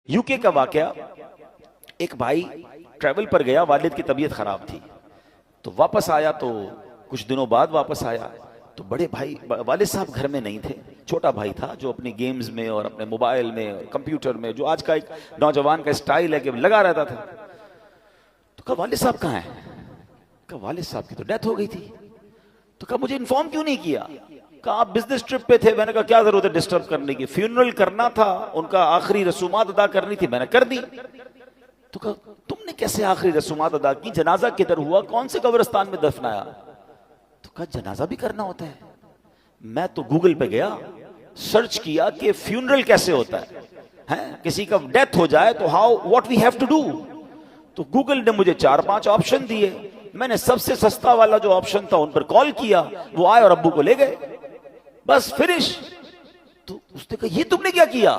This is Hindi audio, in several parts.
यूके का वाकया, एक भाई ट्रैवल पर गया, वालिद की तबीयत खराब थी तो वापस आया, तो कुछ दिनों बाद वापस आया तो बड़े भाई वालिद साहब घर में नहीं थे, छोटा भाई था जो अपनी गेम्स में और अपने मोबाइल में और कंप्यूटर में, जो आज का एक नौजवान का स्टाइल है कि लगा रहता था। तो कहा वालिद साहब कहाँ हैं? कहा वालिद साहब की तो डेथ हो गई थी। तो कहा मुझे इन्फॉर्म क्यों नहीं किया? कहा आप बिजनेस ट्रिप पे थे। मैंने कहा क्या जरूरत है डिस्टर्ब करने की, फ्यूनरल करना था, उनका आखिरी रसूमात अदा करनी थी, मैंने कर दी। तो कहा तुमने कैसे आखिरी रसूमात अदा की? जनाजा किधर हुआ? कौन से कब्रिस्तान में दफनाया? तो कहा जनाजा भी करना होता है। मैं तो गूगल पे गया, सर्च किया कि फ्यूनरल कैसे होता है, किसी का डेथ हो जाए तो how what we have to do. तो गूगल ने मुझे 4-5 ऑप्शन दिए, मैंने सबसे सस्ता वाला जो ऑप्शन था उन पर कॉल किया, वो आए और अब्बू को ले गए, बस फिनिश। तो उसने कहा ये तुमने क्या किया?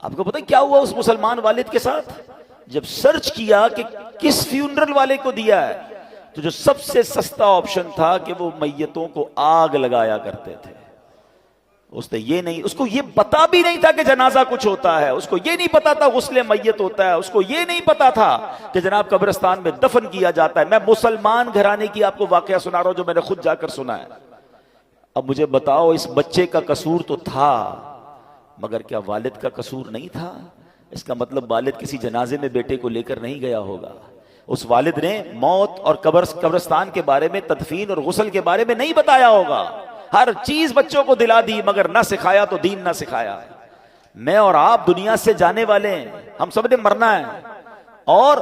आपको पता है क्या हुआ उस मुसलमान वालिद के साथ? जब सर्च किया कि किस फ्यूनरल वाले को दिया है, तो जो सबसे सस्ता ऑप्शन था कि वो मैयतों को आग लगाया करते थे। उसने ये नहीं, उसको ये पता भी नहीं था कि जनाजा कुछ होता है, उसको ये नहीं पता था गुस्ले मैयत होता है, उसको ये नहीं पता था कि जनाब कब्रिस्तान में दफन किया जाता है। मैं मुसलमान घराने की आपको वाकया सुना रहा हूं जो मैंने खुद जाकर सुना है। अब मुझे बताओ, इस बच्चे का कसूर तो था, मगर क्या वालिद का कसूर नहीं था? इसका मतलब वालिद किसी जनाजे में बेटे को लेकर नहीं गया होगा। उस वालिद ने मौत और कब्रिस्तान के बारे में, तदफीन और गुस्ल के बारे में नहीं बताया होगा। हर चीज बच्चों को दिला दी, मगर ना सिखाया तो दीन ना सिखाया। मैं और आप दुनिया से जाने वाले हैं, हम सब ने मरना है, और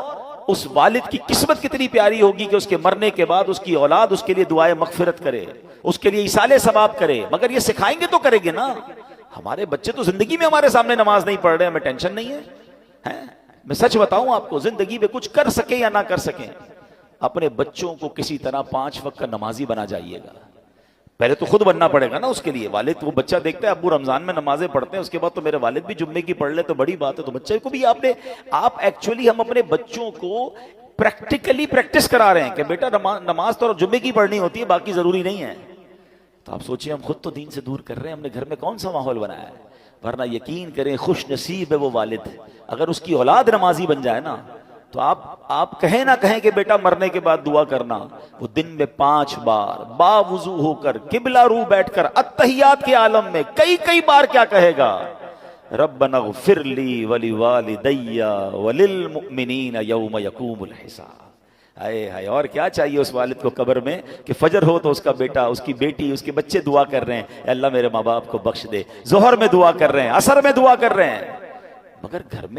उस वालिद की किस्मत कितनी प्यारी होगी कि उसके मरने के बाद उसकी औलाद उसके लिए दुआए मगफिरत करे, उसके लिए इसाले सवाब करे। मगर ये सिखाएंगे तो करेंगे ना। हमारे बच्चे तो जिंदगी में हमारे सामने नमाज नहीं पढ़ रहे, हमें टेंशन नहीं है, मैं सच बताऊं आपको, जिंदगी में कुछ कर सके या ना कर सके, अपने बच्चों को किसी तरह 5 वक्त का नमाजी बना जाइएगा। पहले तो खुद बनना पड़ेगा ना उसके लिए। वालिद वो बच्चा देखता है अब्बू रमजान में नमाजें पढ़ते हैं, उसके बाद तो मेरे वालिद भी जुम्मे की पढ़ ले तो बड़ी बात है। तो बच्चे को भी आप एक्चुअली हम अपने बच्चों को प्रैक्टिकली प्रैक्टिस करा रहे हैं कि बेटा नमाज तो जुम्मे की पढ़नी होती है, बाकी जरूरी नहीं है। तो आप सोचिए, हम खुद तो दीन से दूर कर रहे हैं, हमने घर में कौन सा माहौल बनाया है। वरना यकीन करें, खुश नसीब है वो वालिद, अगर उसकी औलाद नमाजी बन जाए ना, तो आप कहें ना कहें कि बेटा मरने के बाद दुआ करना, वो दिन में 5 बार बावुजू होकर किबला रू बैठकर अत्तहियात के आलम में कई बार क्या कहेगा? रब्बना ग़फ़िरली वली वालिदैया वलिल मुमिनीना यौम यक़ूमुल हिसाब। हाय हाय, और क्या चाहिए उस वालिद को कब्र में कि फजर हो तो उसका बेटा, उसकी बेटी, उसके बच्चे दुआ कर रहे हैं, अल्लाह मेरे माँ बाप को बख्श दे, जोहर में दुआ कर रहे हैं, असर में दुआ कर रहे हैं, मगर घर में